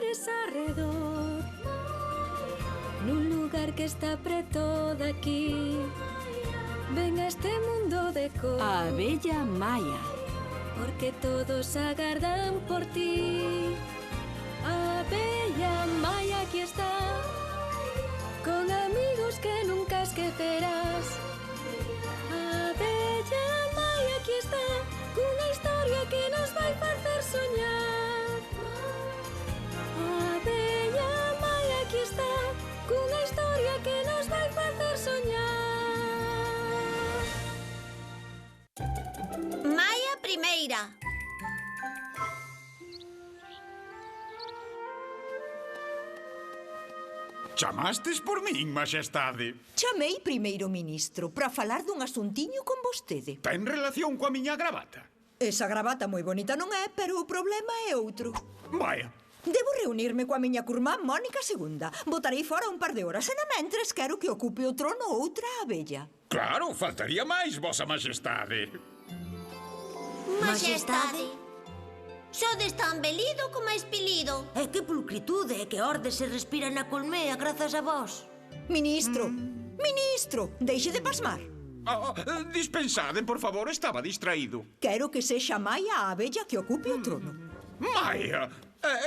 flores arredor, nun lugar que está preto daqui. Ven a este mundo de cor, A abella Maia. porque todos agardan por ti. A abella Maia aquí está, con amigos que nunca esquecerás. A abella Maia aquí está, cunha historia que nos vai facer soñar. A abella Maia aquí está, cunha historia que nos vai facer soñar. Maia primeira. Chamastes por min, maxestade. Chamei primeiro ministro para falar dun asuntiño con vostede. Ten relación coa miña gravata? Esa gravata moi bonita non é, pero o problema é outro. Vaia, Debo reunirme coa miña curmá Mónica II. Botarei fora un par de horas e na mentres quero que ocupe o trono outra abella. claro, faltaría máis, vosa maxestade. Maxestade. Sodes tan velido como espilido. E que pulcritude e que orde se respira na colmea grazas a vós. Ministro, ministro, deixe de pasmar. Dispensade, por favor, estaba distraído. Quero que sexa Maia a abella que ocupe o trono. Maia,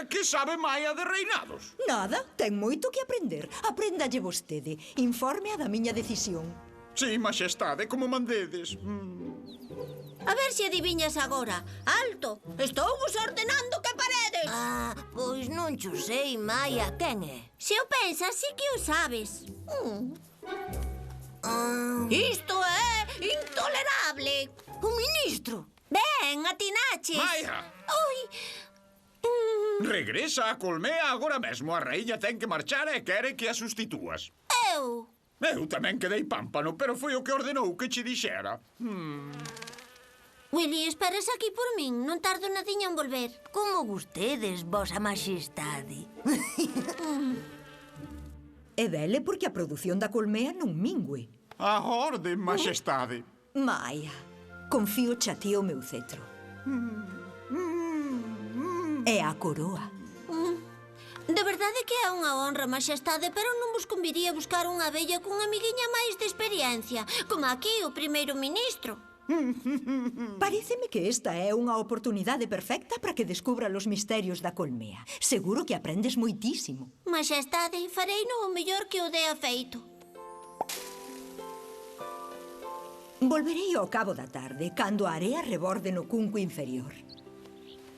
que sabe Maia de reinados? Nada, ten moito que aprender. Apréndalle vostede. Informe a da miña decisión. Sí, maxestade, como mandedes. A ver se adiviñas agora. Alto, estou vos ordenando que paredes. Pois non cho sei, Maia, quen é? Se o pensas, sí que o sabes. Isto é intolerable. O ministro. Ben, atinaches. Maia! Ui. Regresa a colmea agora mesmo. A raíña ten que marchar e quere que a sustitúas. Eu. Eu tamén quedei pámpano, pero foi o que ordenou que che dixera. Willy, esperas aquí por min. Non tardo nadiña en volver. Como vostedes, vosa maxestade. E vele porque a produción da colmea non mingue. A orde, maxestade. Maia, confío xa ti o meu cetro. E a coroa. De verdade que é unha honra, maxestade, pero non vos conviría buscar unha abella cunha amiguiña máis de experiencia, como aquí o primeiro ministro. Paréceme que esta é unha oportunidade perfecta para que descubra os misterios da colmea. Seguro que aprendes moitísimo. Maxestade, farei no o mellor que o dea feito. Volverei ao cabo da tarde, cando a area reborde no cunco inferior.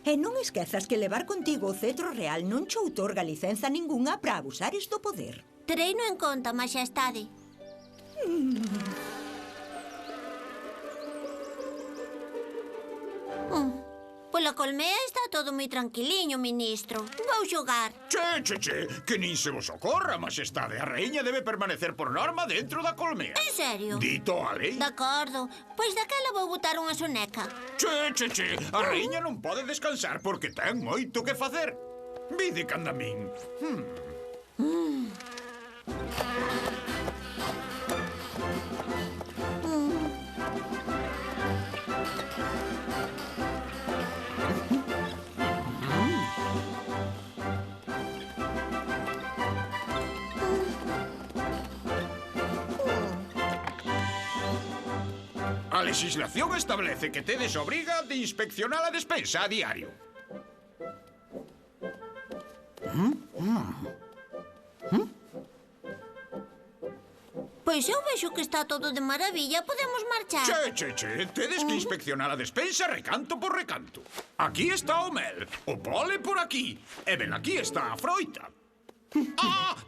E non esquezas que levar contigo o cetro real non che outorga licenza ningunha para abusares do poder. Tereino en conta, maxestade. Pola colmea está todo moi tranquiliño, ministro. Vou xogar. Che, que nin se vos ocorra, maxestade. A raíña debe permanecer por norma dentro da colmea. En serio? Dito a lei. De acordo. Pois daquela vou botar unha soneca. Che, a raíña non pode descansar porque ten moito que facer. Vide canda min. A legislación establece que tedes obriga de inspeccionar a despensa a diario. Pois eu vexo que está todo de maravilla. Podemos marchar. Che, tedes que inspeccionar a despensa recanto por recanto. Aquí está o mel, o pole por aquí, e ben aquí está a froita.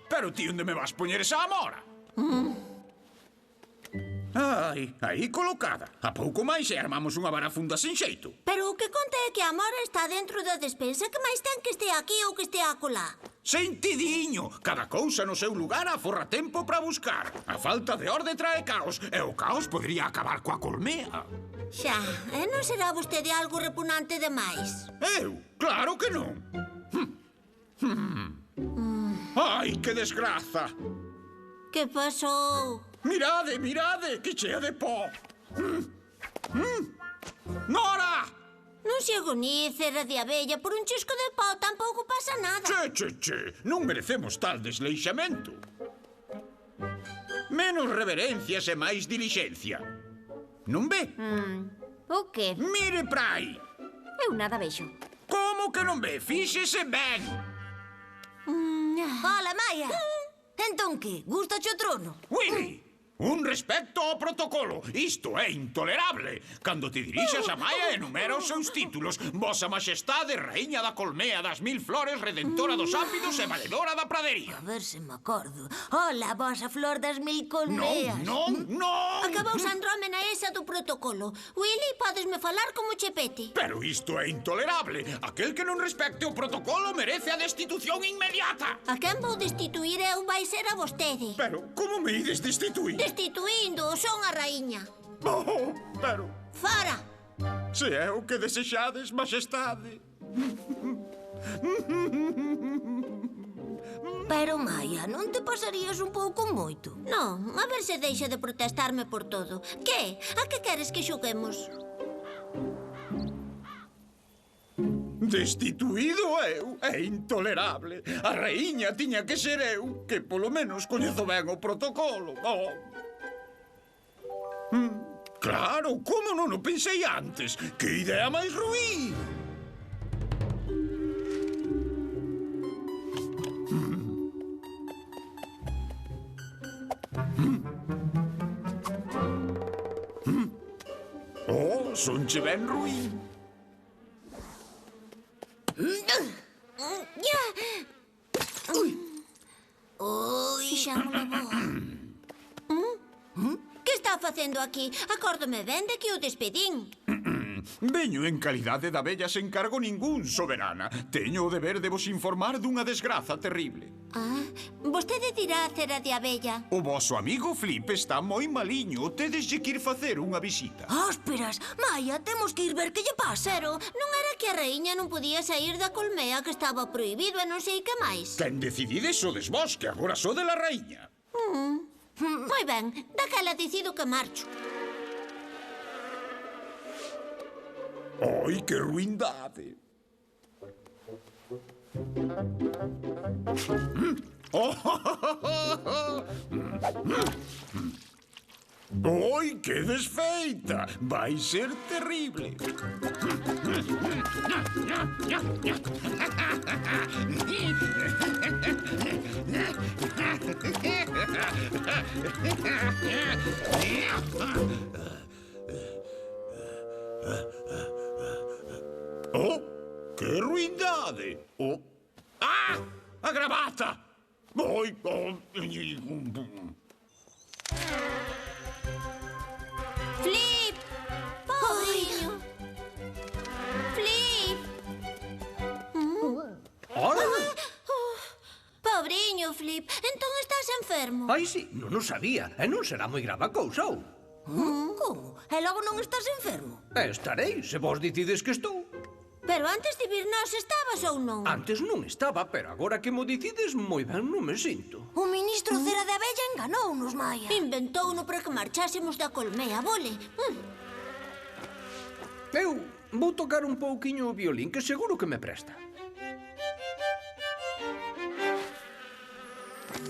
Pero ti onde me vas poñer esa amora? Ai, aí colocada. A pouco máis e armamos unha varafunda sen xeito. Pero o que conta é que a mora está dentro da despensa. Que máis ten que estea aquí ou que estea acolá? Sentidiño, cada cousa no seu lugar aforra tempo para buscar. A falta de orde trae caos, e o caos podría acabar coa colmea. Xa, e non será vostede algo repugnante demais? Eu? Claro que non. Ai, que desgraza. Que pasou? Mirade, que chea de pó. Nora! Non se agonice, cera de abella, por un chisco de pó tampouco pasa nada. Che, non merecemos tal desleixamento. Menos reverencias e máis dilixencia. Non ve? O que? Mire pra aí. Eu nada vexo. Como que non ve? Fíxese ben. Ola, Maia. Entón que? Gustache o trono? Willy, un respecto ao protocolo. Isto é intolerable. Cando te dirixas a Maia, enumera os seus títulos. Vosa Majestade, Raíña da Colmea das Mil Flores, Redentora dos Ápidos e Valedora da Pradería. A ver se me acordo. Ola, vosa flor das mil colmeas. Non. Acabou Andrómena esa do protocolo. Willy, podesme falar como chepete. Pero isto é intolerable. Aquel que non respecte o protocolo merece a destitución inmediata. A quen vou destituir eu vai ser a vostede. Pero, como me ides destituir? Destituindo, son a raíña. Oh, pero, Fora! se é o que desexades, Majestade. Pero, Maia, non te pasarías un pouco moito? Non, a ver se deixa de protestarme por todo. Que? A que queres que xuguemos? Destituído eu? É intolerable. A raíña tiña que ser eu, que polo menos coñezo ben o protocolo. Oh. Claro, como non o pensei antes? Que idea máis ruín! Oh, sonche ben ruín. Fixámola boa. Que está facendo aquí? Acórdome ben de que o despedín. Veño en calidade de abella sen cargo ningún, soberana. Teño o deber de vos informar dunha desgraza terrible. Vostede dirá cera de abella. O voso amigo Flip está moi maliño. Tedeslle que ir facer unha visita. Hósperas, Maia, temos que ir ver que lle pasa. Pero non era que a raíña non podía sair da colmea, que estaba prohibido e non sei que máis. Quen decidides sodes vos, que agora sode la raíña. Moi ben, daquela decido que marcho. Ai, que ruindade. Ai, que desfeita. Vai ser terrible. Oh, que ruindade. Oh. Ah, a gravata. Oi, oh. Flip! Pobrinho! Flip! Hola! Pobrinho, Flip. Entón estás enfermo. Ai, si, non o sabía. E non será moi grave a cousa, ou? Como? E logo non estás enfermo? Estarei, se vos dicides que estou. Pero antes de vir nós estabas ou non? Antes non estaba, pero agora que mo dicides, moi ben non me sinto. O ministro Cera de Abella enganounos, Maia. Inventouno para que marchásemos da colmea, vole. Eu vou tocar un pouquiño o violín, que seguro que me presta.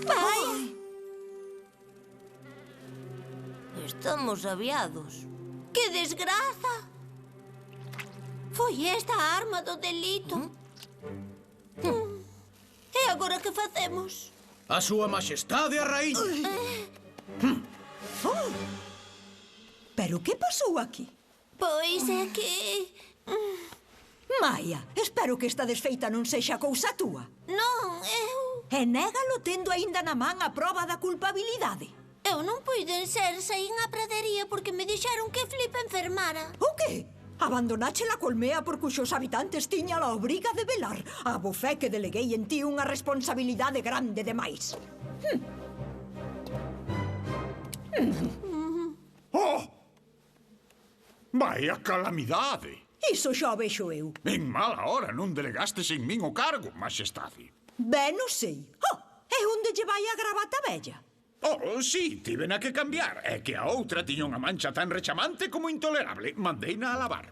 Vai! Estamos aviados. Que desgraza! Foi esta a arma do delito. E agora que facemos? A súa Majestade a raíña. Pero que pasou aquí? Pois é que... Maia, espero que esta desfeita non sexa cousa túa. Non, eu... E négalo tendo aínda na man a proba da culpabilidade. Eu non puiden ser, saín á pradería porque me dixeron que Flip enfermara. O que? Abandonache la colmea por cuxos habitantes tiña la obriga de velar. A bofé que deleguei en ti unha responsabilidade grande demais. Oh! Vai a calamidade. Iso xa o vexo eu. En mala hora non delegastes en min o cargo, Majestade. Ben o sei. Oh, e onde lle vai a gravata bella? Oh, sí, tivena que cambiar. É que a outra tiña unha mancha tan rechamante como intolerable. Mandeina a lavar.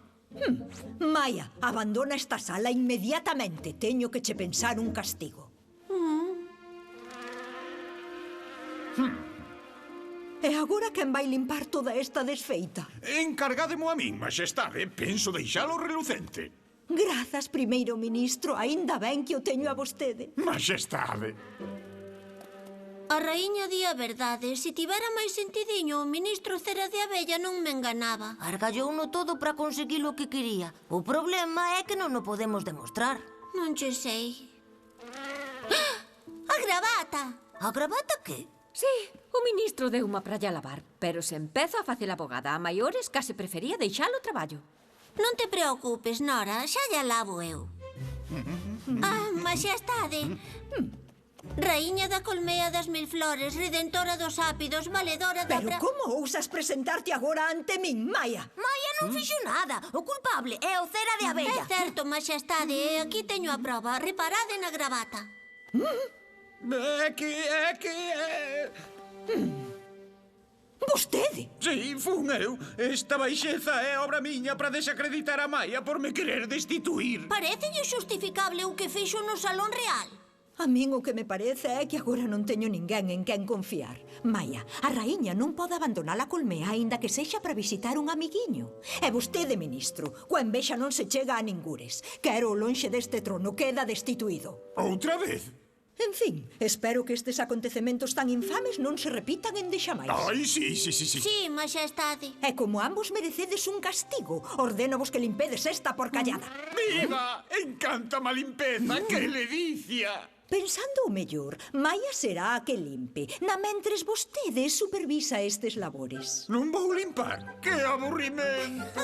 Maia, abandona esta sala inmediatamente. Teño que che pensar un castigo. E agora quen vai limpar toda esta desfeita? Encargádemo a min, maxestade. Penso deixalo relucente. Grazas, primeiro ministro. Aínda ben que o teño a vostede. Maxestade. A raíña di a verdade. Se tivera máis sentidiño, o ministro Cera de Abella non me enganaba. Argallouno todo para conseguir o que quería. O problema é que non o podemos demostrar. Non che sei. A gravata! A gravata que? Sí, o ministro deu unha pralla a lavar, pero se empezo a facer abogada a maiores, case prefería deixalo o traballo. Non te preocupes, Nora, xa lla lavo eu. Ah, maxestade. Raíña da colmea das mil flores, redentora dos ápidos, valedora da... Pero como ousas presentarte agora ante min, Maia? Maia non fixo nada. O culpable é o Cera de É Abella. certo, maxestade, e aquí teño a prova. Reparade na gravata. Vostede? Si, fun eu. Esta baixeza é obra miña para desacreditar a Maia por me querer destituir. Parécelle xustificable o que fixo no Salón Real. A min o que me parece é que agora non teño ninguén en quen confiar. Maia, a raíña non pode abandonar a colmea aínda que sexa para visitar un amiguiño. E vostede, ministro, coa envexa non se chega a ningures. Quero o lonxe deste trono, queda destituído. Outra vez? En fin, espero que estes acontecementos tan infames non se repitan endexamais. Ai, sí. Sí, maxestade. E como ambos merecedes un castigo, ordénovos que limpedes esta porcallada. Viva! Encántame a limpeza, que ledicia! Pensando o mellor, Maia será a que limpe. Na mentres vostede supervisa estes labores. Non vou limpar. Que aburrimento!